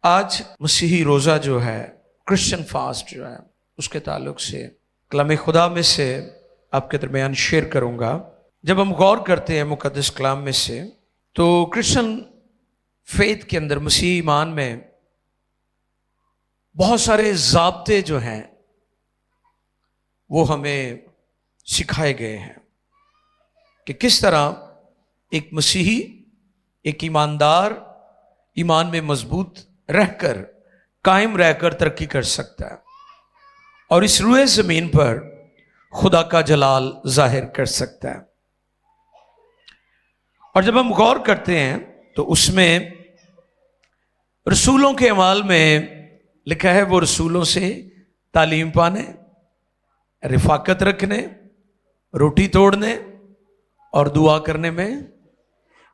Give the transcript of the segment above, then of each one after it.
آج مسیحی روزہ جو ہے، کرسچن فاسٹ جو ہے، اس کے تعلق سے کلام خدا میں سے آپ کے درمیان شیئر کروں گا۔ جب ہم غور کرتے ہیں مقدس کلام میں سے تو کرسچن فیتھ کے اندر، مسیحی ایمان میں بہت سارے ضابطے جو ہیں وہ ہمیں سکھائے گئے ہیں کہ کس طرح ایک مسیحی، ایک ایماندار ایمان میں مضبوط رہ کر، قائم رہ کر ترقی کر سکتا ہے اور اس روئے زمین پر خدا کا جلال ظاہر کر سکتا ہے۔ اور جب ہم غور کرتے ہیں تو اس میں رسولوں کے اعمال میں لکھا ہے وہ رسولوں سے تعلیم پانے، رفاقت رکھنے، روٹی توڑنے اور دعا کرنے میں،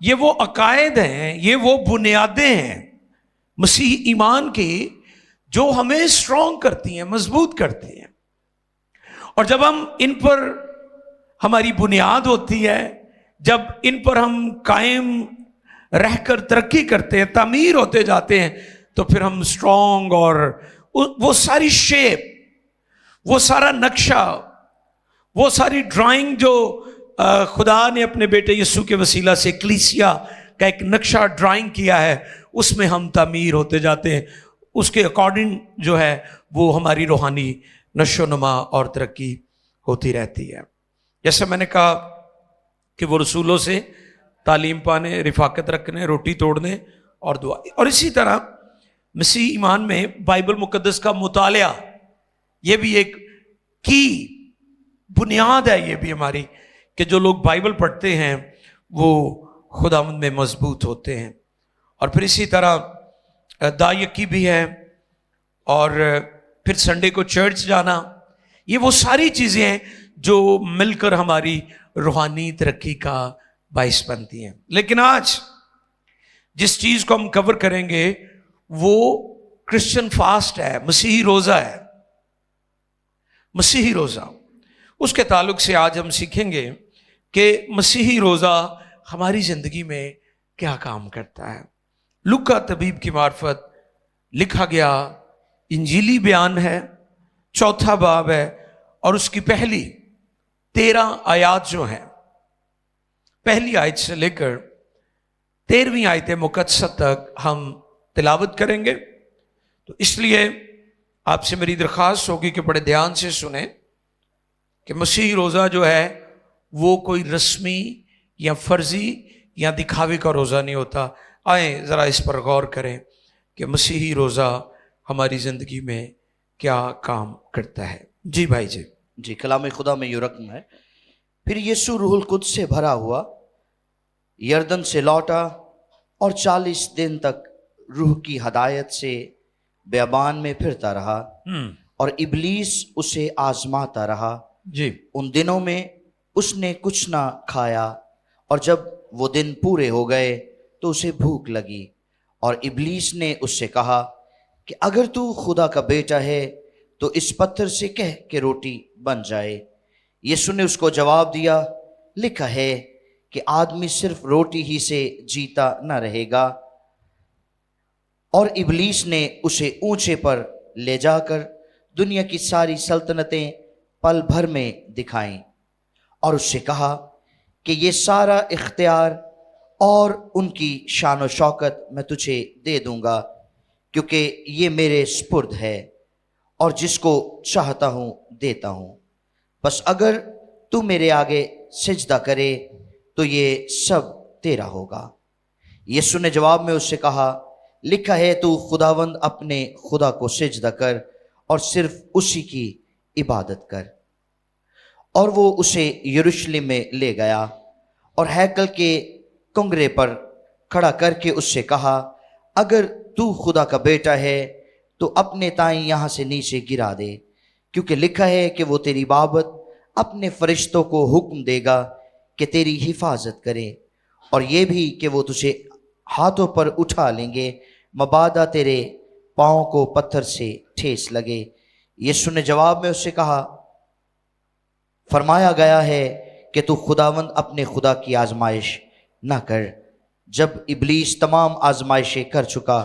یہ وہ عقائد ہیں، یہ وہ بنیادیں ہیں مسیحی ایمان کی جو ہمیں اسٹرانگ کرتی ہیں، مضبوط کرتی ہیں۔ اور جب ہم ان پر، ہماری بنیاد ہوتی ہے، جب ان پر ہم قائم رہ کر ترقی کرتے ہیں، تعمیر ہوتے جاتے ہیں، تو پھر ہم اسٹرانگ، اور وہ ساری شیپ، وہ سارا نقشہ، وہ ساری ڈرائنگ جو خدا نے اپنے بیٹے یسوع کے وسیلہ سے کلیسیا کا ایک نقشہ ڈرائنگ کیا ہے، اس میں ہم تعمیر ہوتے جاتے ہیں۔ اس کے اکارڈنگ جو ہے وہ ہماری روحانی نشو و نما اور ترقی ہوتی رہتی ہے۔ جیسے میں نے کہا کہ وہ رسولوں سے تعلیم پانے، رفاقت رکھنے، روٹی توڑنے اور دعا، اور اسی طرح مسیحی ایمان میں بائبل مقدس کا مطالعہ، یہ بھی ایک کی بنیاد ہے، یہ بھی ہماری، کہ جو لوگ بائبل پڑھتے ہیں وہ خداوند میں مضبوط ہوتے ہیں۔ اور پھر اسی طرح دایکی بھی ہے، اور پھر سنڈے کو چرچ جانا، یہ وہ ساری چیزیں ہیں جو مل کر ہماری روحانی ترقی کا باعث بنتی ہیں۔ لیکن آج جس چیز کو ہم کور کریں گے وہ کرسچن فاسٹ ہے، مسیحی روزہ ہے، مسیحی روزہ۔ اس کے تعلق سے آج ہم سیکھیں گے کہ مسیحی روزہ ہماری زندگی میں کیا کام کرتا ہے۔ لوکا طبیب کی معرفت لکھا گیا انجیلی بیان ہے، 4 باب ہے، اور اس کی پہلی 13 آیات جو ہیں، پہلی آیت سے لے کر 13ویں آیت مقدسہ تک ہم تلاوت کریں گے۔ تو اس لیے آپ سے میری درخواست ہوگی کہ بڑے دھیان سے سنیں کہ مسیحی روزہ جو ہے وہ کوئی رسمی یا فرضی یا دکھاوے کا روزہ نہیں ہوتا۔ آئیں ذرا اس پر غور کریں کہ مسیحی روزہ ہماری زندگی میں کیا کام کرتا ہے۔ جی بھائی جی کلام خدا میں یہ رقم ہے: پھر یسوع روح القدس سے بھرا ہوا یردن سے لوٹا اور 40 دن تک روح کی ہدایت سے بیابان میں پھرتا رہا، اور ابلیس اسے آزماتا رہا۔ جی ان دنوں میں اس نے کچھ نہ کھایا، اور جب وہ دن پورے ہو گئے تو اسے بھوک لگی، اور ابلیس نے اس سے کہا کہ اگر تو خدا کا بیٹا ہے تو اس پتھر سے کہہ کہ روٹی بن جائے۔ یسوع نے اس کو جواب دیا، لکھا ہے کہ آدمی صرف روٹی ہی سے جیتا نہ رہے گا۔ اور ابلیس نے اسے اونچے پر لے جا کر دنیا کی ساری سلطنتیں پل بھر میں دکھائیں، اور اس سے کہا کہ یہ سارا اختیار اور ان کی شان و شوکت میں تجھے دے دوں گا، کیونکہ یہ میرے سپرد ہے، اور جس کو چاہتا ہوں دیتا ہوں۔ بس اگر تو میرے آگے سجدہ کرے تو یہ سب تیرا ہوگا۔ یسوع نے جواب میں اس سے کہا، لکھا ہے تو خداوند اپنے خدا کو سجدہ کر اور صرف اسی کی عبادت کر۔ اور وہ اسے یروشلم میں لے گیا اور ہیکل کے کنگرے پر کھڑا کر کے اس سے کہا، اگر تو خدا کا بیٹا ہے تو اپنے تائیں یہاں سے نیچے گرا دے، کیونکہ لکھا ہے کہ وہ تیری بابت اپنے فرشتوں کو حکم دے گا کہ تیری حفاظت کرے، اور یہ بھی کہ وہ تجھے ہاتھوں پر اٹھا لیں گے، مبادا تیرے پاؤں کو پتھر سے ٹھیس لگے۔ یسوع نے جواب میں اس سے کہا، فرمایا گیا ہے کہ تو خداوند اپنے خدا کی آزمائش نہ کر۔ جب ابلیس تمام آزمائشیں کر چکا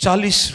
40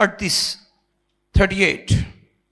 38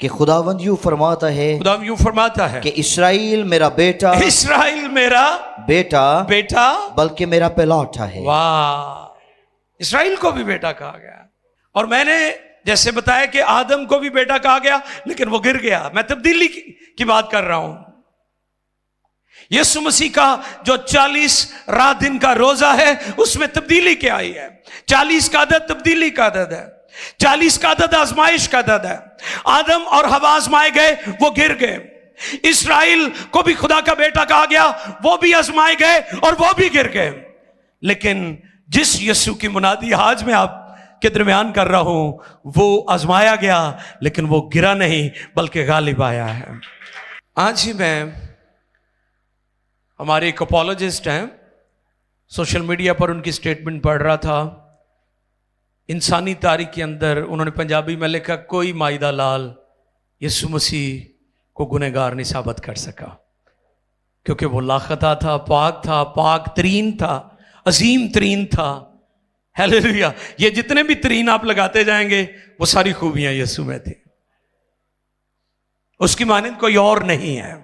کہ خداوند یوں فرماتا ہے خدا یوں فرماتا ہے کہ اسرائیل میرا بیٹا اسرائیل میرا بیٹا بیٹا بلکہ میرا پہلوٹا ہے. واہ، اسرائیل کو بھی بیٹا کہا گیا. اور میں نے جیسے بتایا کہ آدم کو بھی بیٹا کہا گیا لیکن وہ گر گیا. میں تبدیلی کی بات کر رہا ہوں. یسوع مسیح کا جو 40 رات دن کا روزہ ہے اس میں تبدیلی کیا آئی ہے. 40 کا عدد تبدیلی کا عدد ہے. 40 کا عدد آزمائش کا عدد ہے. آدم اور حوا آزمائے گئے، وہ گر گئے. اسرائیل کو بھی خدا کا بیٹا کہا گیا، وہ بھی آزمائے گئے اور وہ بھی گر گئے. لیکن جس یسوع کی منادی آج میں آپ کے درمیان کر رہا ہوں، وہ آزمایا گیا لیکن وہ گرا نہیں بلکہ غالب آیا ہے. آج ہی میں ہمارے ایک اپولوجسٹ ہیں، سوشل میڈیا پر ان کی سٹیٹمنٹ پڑھ رہا تھا. انسانی تاریخ کے اندر انہوں نے پنجابی میں لکھا، کوئی مائدہ لال یسوع مسیح کو گنہگار نہیں ثابت کر سکا، کیونکہ وہ لاخطا تھا، پاک ترین تھا، عظیم ترین تھا. ہیلیلویا. یہ جتنے بھی ترین آپ لگاتے جائیں گے وہ ساری خوبیاں یسوع میں تھیں. اس کی مانند کوئی اور نہیں ہے.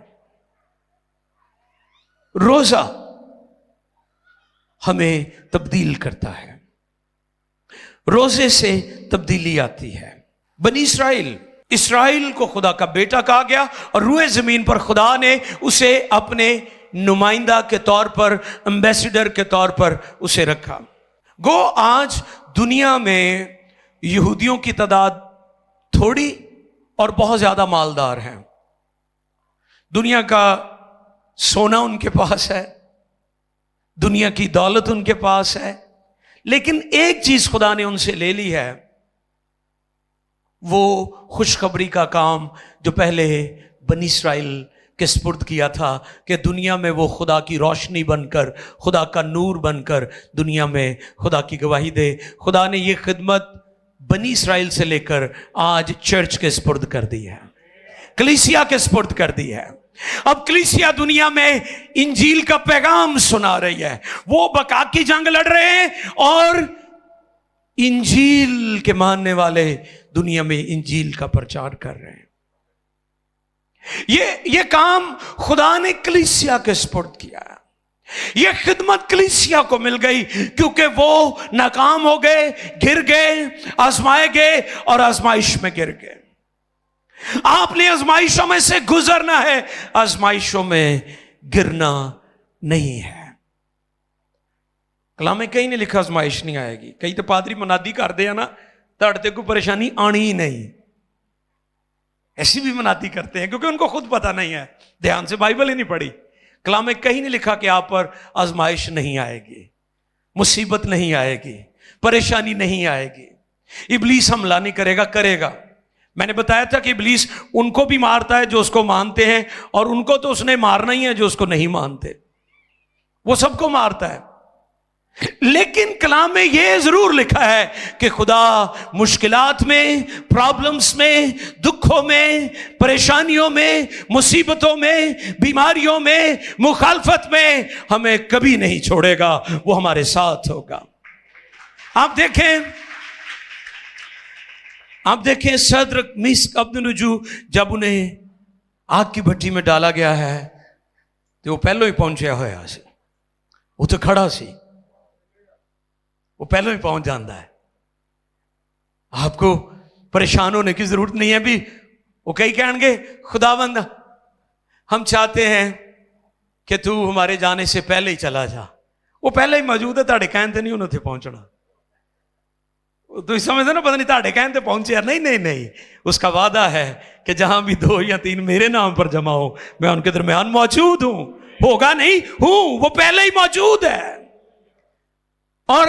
روزہ ہمیں تبدیل کرتا ہے. روزے سے تبدیلی آتی ہے. بنی اسرائیل کو خدا کا بیٹا کہا گیا اور روئے زمین پر خدا نے اسے اپنے نمائندہ کے طور پر، ایمبیسیڈر کے طور پر اسے رکھا. گو آج دنیا میں یہودیوں کی تعداد تھوڑی اور بہت زیادہ مالدار ہیں. دنیا کا سونا ان کے پاس ہے، دنیا کی دولت ان کے پاس ہے، لیکن ایک چیز خدا نے ان سے لے لی ہے، وہ خوشخبری کا کام جو پہلے بنی اسرائیل کے سپرد کیا تھا کہ دنیا میں وہ خدا کی روشنی بن کر، خدا کا نور بن کر دنیا میں خدا کی گواہی دے. خدا نے یہ خدمت بنی اسرائیل سے لے کر آج چرچ کے سپرد کر دی ہے، کلیسیا کے سپرد کر دی ہے. اب کلیسیا دنیا میں انجیل کا پیغام سنا رہی ہے. وہ بقا کی جنگ لڑ رہے ہیں اور انجیل کے ماننے والے دنیا میں انجیل کا پرچار کر رہے ہیں. یہ کام خدا نے کلیسیا کے سپرد کیا ہے. یہ خدمت کلیسیا کو مل گئی کیونکہ وہ ناکام ہو گئے، گر گئے، آزمائے گئے اور آزمائش میں گر گئے. آپ نے آزمائشوں میں سے گزرنا ہے، آزمائشوں میں گرنا نہیں ہے. کلام میں کہیں نہیں لکھا آزمائش نہیں آئے گی. کئی تو پادری منادی کر دے نا، تڑتے کوئی پریشانی آنی ہی نہیں. ایسی بھی منادی کرتے ہیں کیونکہ ان کو خود پتہ نہیں ہے، دھیان سے بائبل ہی نہیں پڑھی. کلام میں کہیں نہیں لکھا کہ آپ پر آزمائش نہیں آئے گی، مصیبت نہیں آئے گی، پریشانی نہیں آئے گی. ابلیس حملہ نہیں کرے گا، کرے گا. میں نے بتایا تھا کہ ابلیس ان کو بھی مارتا ہے جو اس کو مانتے ہیں، اور ان کو تو اس نے مارنا ہی ہے جو اس کو نہیں مانتے. وہ سب کو مارتا ہے. لیکن کلام میں یہ ضرور لکھا ہے کہ خدا مشکلات میں، پرابلمز میں، دکھوں میں، پریشانیوں میں، مصیبتوں میں، بیماریوں میں، مخالفت میں ہمیں کبھی نہیں چھوڑے گا. وہ ہمارے ساتھ ہوگا. آپ دیکھیں صدرک میشک ابدنجو جب انہیں آگ کی بھٹی میں ڈالا گیا ہے تو وہ پہلو ہی پہنچیا ہوا سی. وہ تو کھڑا سی، وہ پہلو ہی پہنچ جاتا ہے. آپ کو پریشان ہونے کی ضرورت نہیں ہے. بھی وہ کئی کہیں گے خداوند ہم چاہتے ہیں کہ تو ہمارے جانے سے پہلے ہی چلا جا. وہ پہلے ہی موجود ہے، تاڑے کہن تے نہیں انہوں تے پہنچنا. تو سمجھتے نا، پتہ نہیں تاڑے کہن تے پہنچے. نہیں، اس کا وعدہ ہے کہ جہاں بھی 2 یا 3 میرے نام پر جمع ہو میں ان کے درمیان موجود ہوں. ہوگا نہیں ہوں، وہ پہلے ہی موجود ہے. اور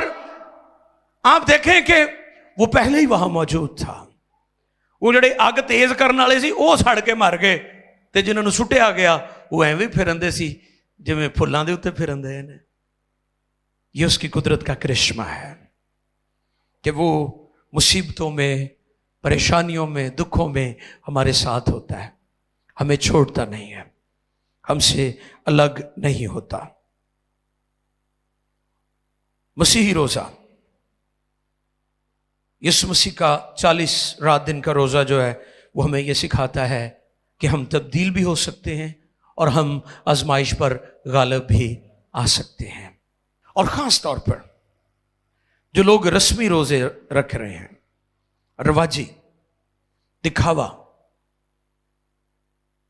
آپ دیکھیں کہ وہ پہلے ہی وہاں موجود تھا. وہ جڑے اگ تیز کرنے والے سی وہ سڑ کے مر گئے، تے جنہوں نے سٹیا گیا وہ ایویں پھرندے سی جویں پھلاں دے اوتے پھرندے نے. یہ اس کی قدرت کا کرشمہ ہے کہ وہ مصیبتوں میں، پریشانیوں میں، دکھوں میں ہمارے ساتھ ہوتا ہے، ہمیں چھوڑتا نہیں ہے، ہم سے الگ نہیں ہوتا. مسیحی روزہ، یسوع مسیح کا 40 رات دن کا روزہ جو ہے وہ ہمیں یہ سکھاتا ہے کہ ہم تبدیل بھی ہو سکتے ہیں اور ہم آزمائش پر غالب بھی آ سکتے ہیں۔ اور خاص طور پر جو لوگ رسمی روزے رکھ رہے ہیں، رواجی، دکھاوا،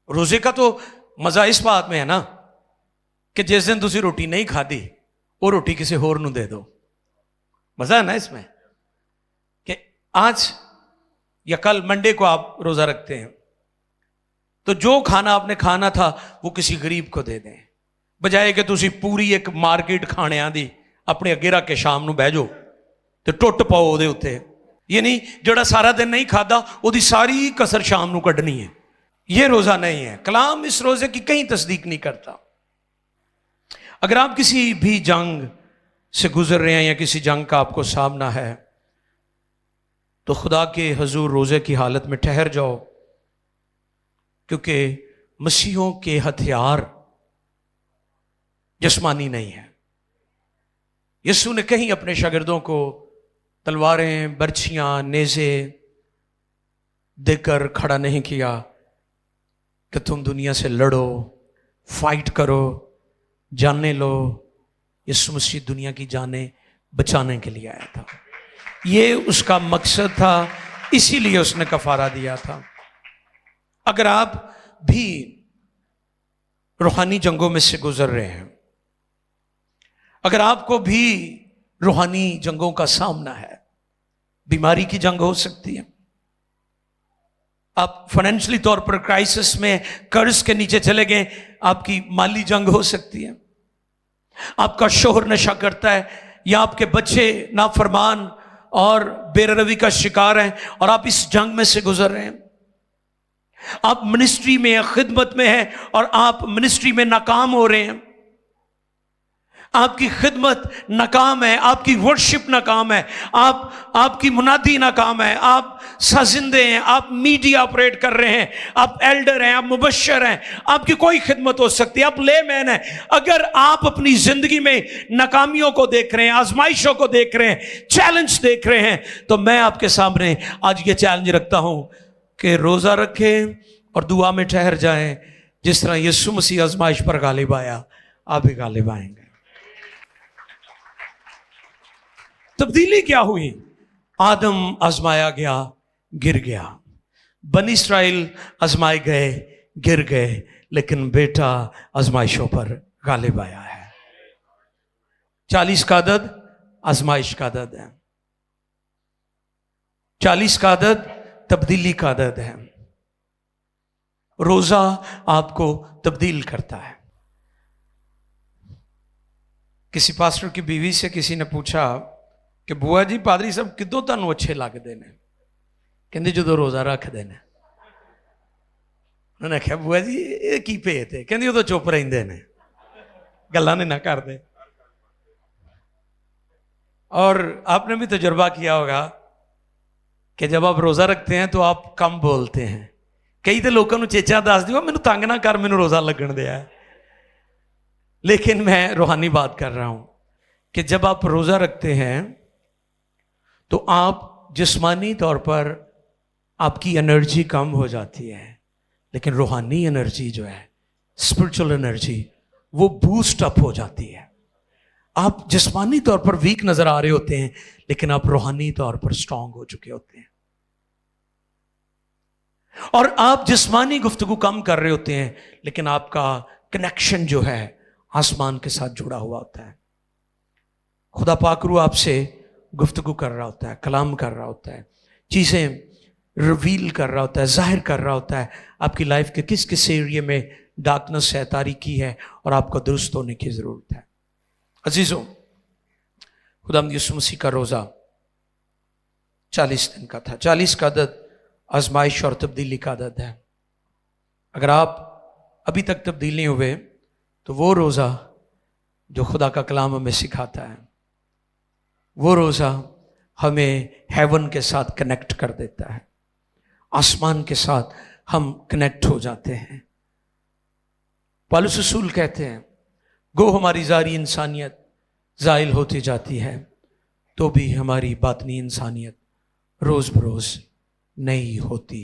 روزے کا تو مزہ اس بات میں ہے نا کہ جس دن تسی روٹی نہیں کھادی وہ روٹی کسی ہور نو دے دو، مزہ ہے نا اس میں، کہ آج یا کل منڈے کو آپ روزہ رکھتے ہیں تو جو کھانا آپ نے کھانا تھا وہ کسی غریب کو دے دیں، بجائے کہ تسی پوری ایک مارکیٹ کھانے آدھی اپنے اگے رکھ کے شام نو بہ جاؤ تو ٹوٹ پاؤ وہ اتنے، یہ نہیں جڑا سارا دن نہیں کھادا وہ دی ساری کسر شام نو کڈنی ہے، یہ روزہ نہیں ہے۔ کلام اس روزے کی کہیں تصدیق نہیں کرتا۔ اگر آپ کسی بھی جنگ سے گزر رہے ہیں یا کسی جنگ کا آپ کو سامنا ہے تو خدا کے حضور روزے کی حالت میں ٹھہر جاؤ، کیونکہ مسیحوں کے ہتھیار جسمانی نہیں ہے۔ یسوع نے کہیں اپنے شاگردوں کو تلواریں، برچھیاں، نیزے دے کر کھڑا نہیں کیا کہ تم دنیا سے لڑو، فائٹ کرو، جانیں لو۔ یسوع مسیح دنیا کی جانیں بچانے کے لیے آیا تھا، یہ اس کا مقصد تھا، اسی لیے اس نے کفارہ دیا تھا۔ اگر آپ بھی روحانی جنگوں میں سے گزر رہے ہیں، اگر آپ کو بھی روحانی جنگوں کا سامنا ہے، بیماری کی جنگ ہو سکتی ہے، آپ فائنینشلی طور پر کرائسس میں قرض کے نیچے چلے گئے، آپ کی مالی جنگ ہو سکتی ہے، آپ کا شوہر نشہ کرتا ہے یا آپ کے بچے نافرمان اور بے روی کا شکار ہیں اور آپ اس جنگ میں سے گزر رہے ہیں، آپ منسٹری میں خدمت میں ہیں اور آپ منسٹری میں ناکام ہو رہے ہیں، آپ کی خدمت ناکام ہے، آپ کی ورشپ ناکام ہے، آپ کی منادی ناکام ہے، آپ سازندے ہیں، آپ میڈیا آپریٹ کر رہے ہیں، آپ ایلڈر ہیں، آپ مبشر ہیں، آپ کی کوئی خدمت ہو سکتی ہے، آپ لے مین ہیں۔ اگر آپ اپنی زندگی میں ناکامیوں کو دیکھ رہے ہیں، آزمائشوں کو دیکھ رہے ہیں، چیلنج دیکھ رہے ہیں، تو میں آپ کے سامنے آج یہ چیلنج رکھتا ہوں کہ روزہ رکھیں اور دعا میں ٹھہر جائیں، جس طرح یسوع مسیح آزمائش پر غالب آیا، آپ بھی غالب آئیں گے۔ تبدیلی کیا ہوئی؟ آدم آزمایا گیا، گر گیا، بنی اسرائیل آزمائے گئے، گر گئے، لیکن بیٹا آزمائشوں پر غالب آیا ہے۔ 40 کا عدد آزمائش کا عدد ہے، 40 کا عدد تبدیلی کا عدد ہے۔ روزہ آپ کو تبدیل کرتا ہے۔ کسی پاسٹر کی بیوی سے کسی نے پوچھا کہ بوا جی پادری صاحب کدوں تانوں اچھے لگتے ہیں؟ کہندے جدوں روزہ رکھتے ہیں۔ انہوں نے کہا بوا جی یہ کی پیت ہے؟ کہندے وہ تو چپ رہندے نے، گلاں نہیں نہ کردے۔ اور آپ نے بھی تجربہ کیا ہوگا کہ جب آپ روزہ رکھتے ہیں تو آپ کم بولتے ہیں۔ کئی تو لوگوں کو چیچا دس دیو مینوں تنگ نہ کر، مینوں روزہ لگن دیا ہے۔ لیکن میں روحانی بات کر رہا ہوں کہ جب آپ روزہ رکھتے ہیں تو آپ جسمانی طور پر آپ کی انرجی کم ہو جاتی ہے، لیکن روحانی انرجی جو ہے، اسپرچل انرجی، وہ بوسٹ اپ ہو جاتی ہے۔ آپ جسمانی طور پر ویک نظر آ رہے ہوتے ہیں، لیکن آپ روحانی طور پر سٹرونگ ہو چکے ہوتے ہیں، اور آپ جسمانی گفتگو کم کر رہے ہوتے ہیں، لیکن آپ کا کنیکشن جو ہے آسمان کے ساتھ جڑا ہوا ہوتا ہے۔ خدا پاک روح آپ سے گفتگو کر رہا ہوتا ہے، کلام کر رہا ہوتا ہے، چیزیں ریویل کر رہا ہوتا ہے، ظاہر کر رہا ہوتا ہے آپ کی لائف کے کس کس ایریے میں ڈارکنس ہے، تاریکی ہے، اور آپ کو درست ہونے کی ضرورت ہے۔ عزیزوں، خداوند یسوع مسیح کا روزہ 40 دن کا تھا۔ 40 کا عدد آزمائش اور تبدیلی کا عدد ہے۔ اگر آپ ابھی تک تبدیل نہیں ہوئے تو وہ روزہ جو خدا کا کلام ہمیں سکھاتا ہے، وہ روزہ ہمیں ہیون کے ساتھ کنیکٹ کر دیتا ہے، آسمان کے ساتھ ہم کنیکٹ ہو جاتے ہیں۔ پالوس رسول کہتے ہیں گو ہماری ظاہری انسانیت زائل ہوتی جاتی ہے تو بھی ہماری باطنی انسانیت روز بروز نئی ہوتی